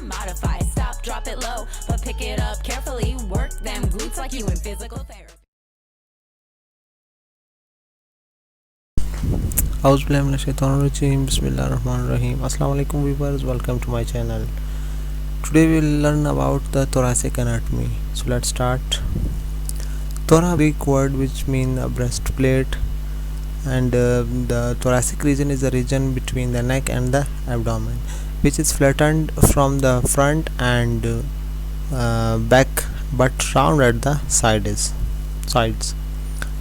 and modify. Stop, drop it low, but pick it up carefully. Work them glutes like you in physical therapy. Auzubillahiminash-shaytanir-rajeem. Bismillahir-rahmanir-rahim. Assalamu alaikum viewers, welcome to my channel. Today we will learn about the thoracic anatomy. So let's start. Thora, Greek word which means a breastplate, and the thoracic region is the region between the neck and the abdomen, which is flattened from the front and back, but round at the sides.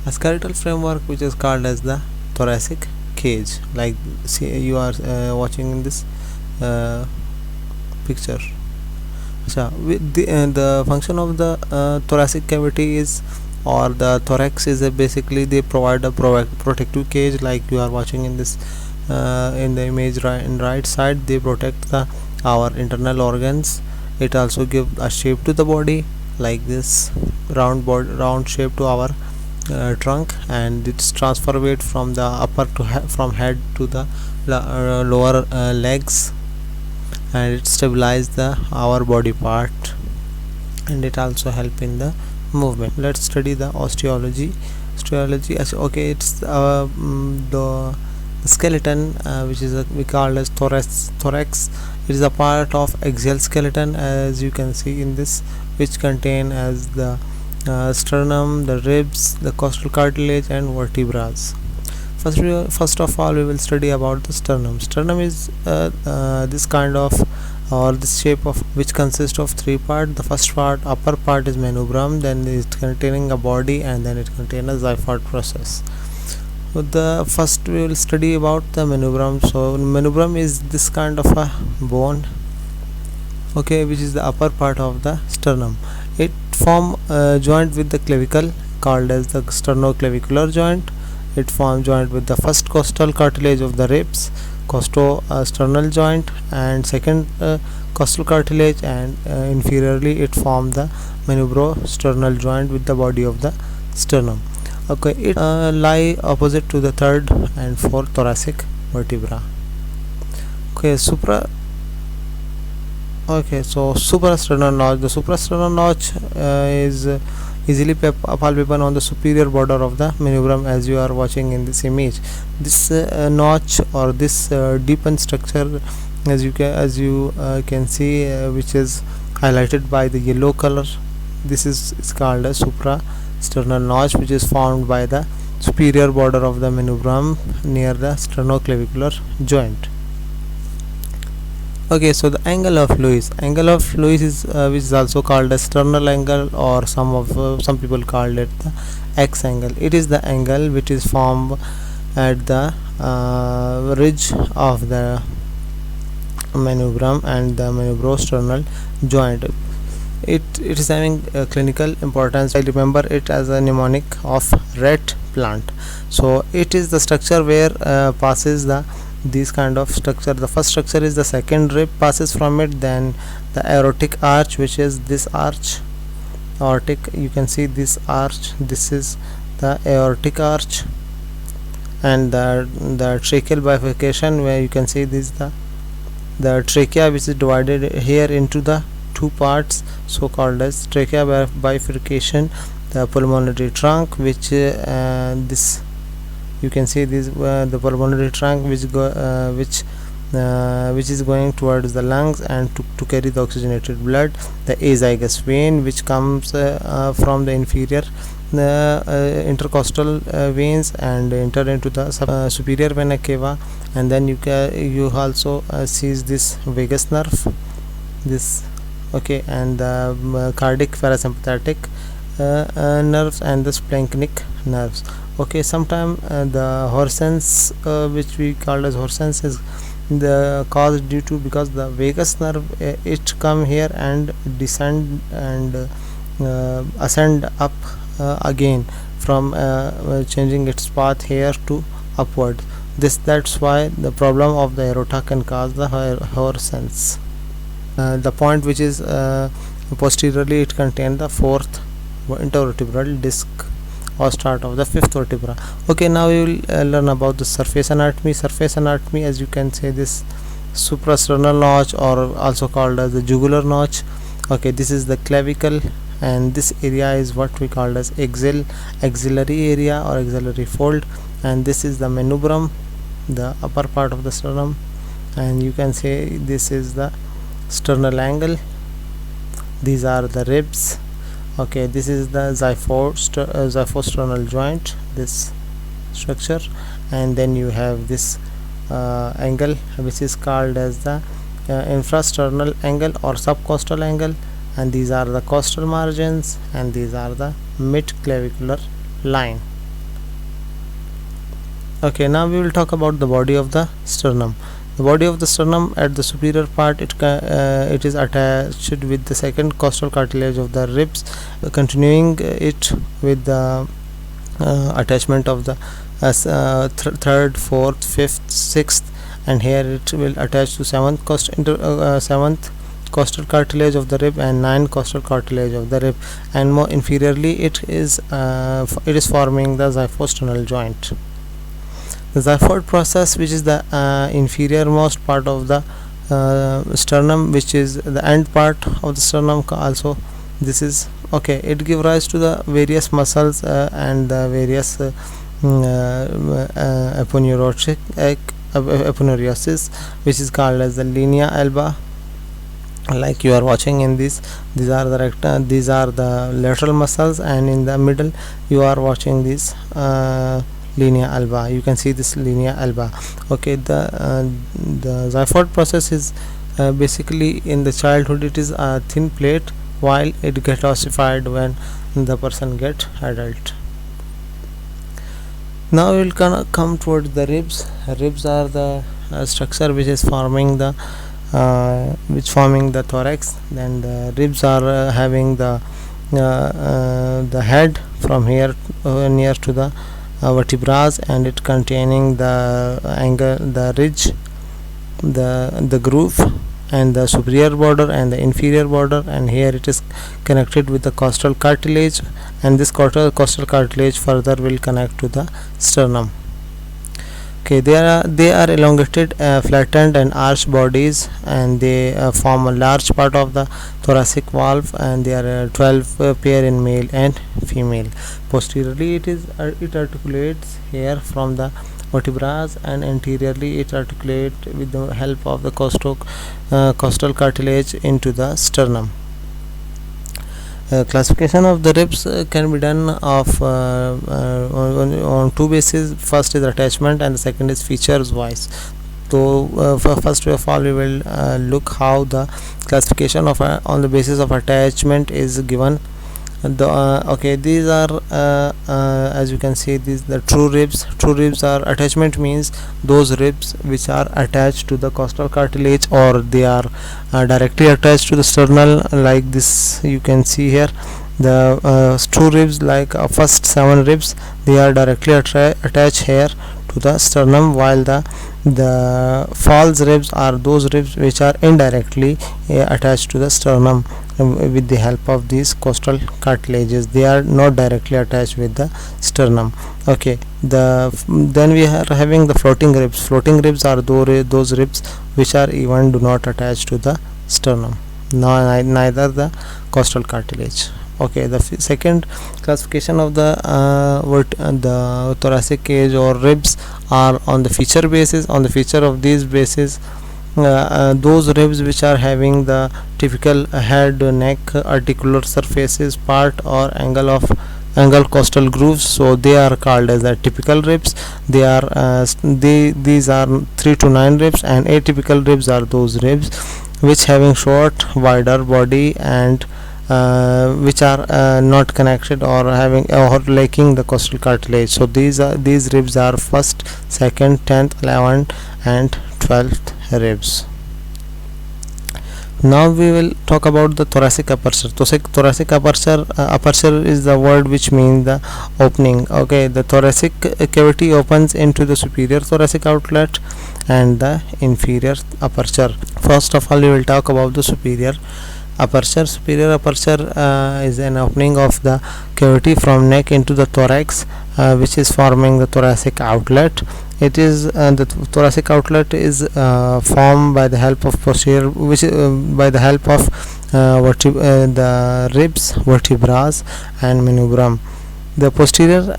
A skeletal framework which is called as the thoracic cage, like see you are watching in this picture. So with the function of the thoracic cavity is, or the thorax is, basically they provide a protective cage, like you are watching in this in the image in right side. They protect our internal organs. It also gives a shape to the body, like this round shape to our trunk, and it's transfer weight from the upper to from head to the lower legs, and it stabilize our body part, and it also help in the movement. Let's study the osteology. Okay, it's the skeleton which is we call as thorax. It is a part of axial skeleton, as you can see in this, which contain as the sternum, the ribs, the costal cartilage, and vertebrae. First of all, we will study about the sternum. Sternum is this kind of, or this shape of, which consists of three parts. The first part, upper part, is manubrium, then it containing a body, and then it contains a xiphoid process. So the first we will study about the manubrium. So manubrium is this kind of a bone, okay, which is the upper part of the sternum. It form joint with the clavicle, called as the sternoclavicular joint. It form joint with the first costal cartilage of the ribs, costo-sternal joint, and second costal cartilage, and inferiorly it form the manubro-sternal joint with the body of the sternum. Okay, it lie opposite to the third and fourth thoracic vertebra. Okay, suprasternal notch. The suprasternal notch is easily palpable on the superior border of the manubrium, as you are watching in this image. This notch, or this deepened structure, as you can see, which is highlighted by the yellow color, this is called a suprasternal notch, which is formed by the superior border of the manubrium near the sternoclavicular joint. Okay, so the angle of Lewis is which is also called as sternal angle, or some people call it the X angle. It is the angle which is formed at the ridge of the manubrium and the manubrosternal joint. It is having clinical importance. I remember it as a mnemonic of rat plant. So it is the structure where passes this kind of structure. The first structure is the second rib, passes from it, then the aortic arch, which is this arch, aortic, you can see this arch, this is the aortic arch, and the tracheal bifurcation, where you can see this the trachea, which is divided here into the two parts, so called as trachea bifurcation. The pulmonary trunk, which this you can see this the pulmonary trunk, which is going towards the lungs and to carry the oxygenated blood. The azygous vein, which comes from the inferior intercostal veins and enter into the superior vena cava, and then you also sees this vagus nerve, this, okay, and the cardiac parasympathetic nerves and the splanchnic nerves. Okay, sometime the Horsens, which we call as Horsens, is the cause due to, because the vagus nerve it come here and descend and ascend up again from changing its path here to upward. That's why the problem of the aorta can cause the Horsens. The point which is posteriorly, it contains the fourth intervertebral disc, or start of the fifth vertebra. Okay, now we will learn about the surface anatomy. As you can see, this suprasternal notch, or also called as the jugular notch. Okay, this is the clavicle, and this area is what we call as axillary area or axillary fold, and this is the manubrium, the upper part of the sternum, and you can say this is the sternal angle. These are the ribs. Okay, this is the xyphosternal joint, this structure, and then you have this angle which is called as the infrasternal angle or subcostal angle, and these are the costal margins, and these are the mid clavicular line. Okay, now we will talk about the body of the sternum. The body of the sternum, at the superior part, it is attached with the second costal cartilage of the ribs, continuing it with the attachment of the third, fourth, fifth, sixth, and here it will attach to seventh costal cartilage of the rib and ninth costal cartilage of the rib, and more inferiorly it is forming the xyphosternal joint. The xiphoid process, which is the inferior most part of the sternum, which is the end part of the sternum also, this is okay, it gives rise to the various muscles and the various aponeurosis, which is called as the linea alba, like you are watching in this. These are the lateral muscles, and in the middle you are watching this linea alba. You can see this linea alba. Okay, the xiphoid process is basically in the childhood it is a thin plate, while it gets ossified when the person get adult. Now we will come towards the ribs. Ribs are the structure which is forming the thorax. Then the ribs are having the head from here near to the vertebrae, and it containing the angle, the ridge, the groove, and the superior border and the inferior border, and here it is connected with the costal cartilage, and this costal cartilage further will connect to the sternum. Okay, they are elongated, flattened and arched bodies, and they form a large part of the thoracic valve, and there are 12 pair in male and female. Posteriorly it articulates here from the vertebrae, and anteriorly it articulates with the help of the costal cartilage into the sternum. Classification of the ribs can be done on two bases. First is attachment, and the second is features wise. So first of all we will look how the classification of on the basis of attachment is given. Okay, these are as you can see, these the true ribs. True ribs are, attachment means those ribs which are attached to the costal cartilage, or they are directly attached to the sternal, like this you can see here. The true ribs, like first 7 ribs, they are directly attached here to the sternum, while the false ribs are those ribs which are indirectly attached to the sternum with the help of these costal cartilages. They are not directly attached with the sternum. Okay, then we are having the floating ribs. Floating ribs are those ribs which are even do not attach to the sternum, neither the costal cartilage. Okay, the second classification of the thoracic cage or ribs are on the feature basis. On the feature of these bases, those ribs which are having the typical head, neck, articular surfaces part or angle costal grooves, so they are called as the typical ribs. They are these are 3 to 9 ribs, and atypical ribs are those ribs which having short, wider body, and which are not connected or having or lacking the costal cartilage. So these ribs are first, second, 10th, 11th and 12th ribs. Now we will talk about the thoracic aperture. Thoracic aperture is the word which means the opening. Okay, the thoracic cavity opens into the superior thoracic outlet and the inferior aperture. First of all, we will talk about the superior aperture. Superior aperture is an opening of the cavity from neck into the thorax, which is forming the thoracic outlet. It is the thoracic outlet is formed by the help of posterior, which by the help of the ribs, vertebrae, and manubrium. The posterior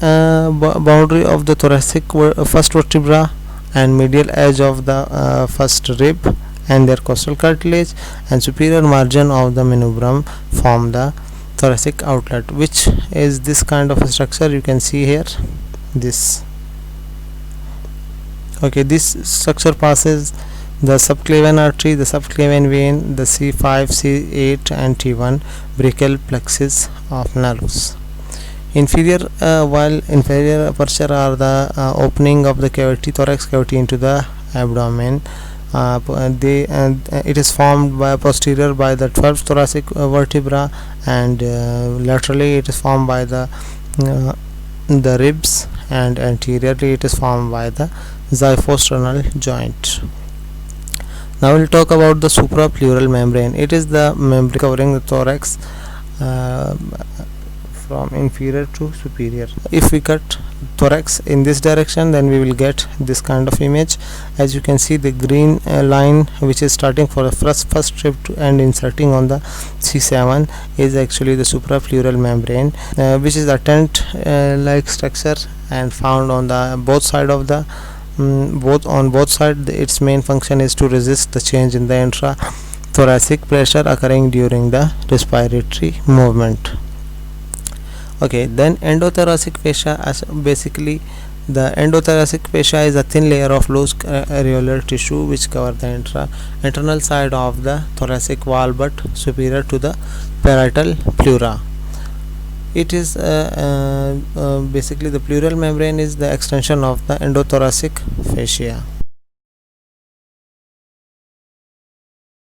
boundary of the thoracic first vertebra and medial edge of the first rib and their costal cartilage and superior margin of the manubrium form the thoracic outlet, which is this kind of a structure you can see here. This okay, this structure passes the subclavian artery, the subclavian vein, the C5, C8 and T1 brachial plexus of nerves. Inferior while inferior aperture are the opening of the cavity, thorax cavity into the abdomen. It is formed by posterior by the 12th thoracic vertebra, and laterally it is formed by the ribs, and anteriorly it is formed by the xyphosternal joint. Now we'll talk about the suprapleural membrane. It is the membrane covering the thorax from inferior to superior. If we cut thorax in this direction, then we will get this kind of image. As you can see, the green line which is starting for the first strip and inserting on the C7 is actually the suprapleural membrane, which is a tent like structure and found on the both side of the both sides. Its main function is to resist the change in the intrathoracic pressure occurring during the respiratory movement. Okay, then endothoracic fascia. Basically, the endothoracic fascia is a thin layer of loose areolar tissue which cover the internal side of the thoracic wall but superior to the parietal pleura. It is basically the pleural membrane is the extension of the endothoracic fascia.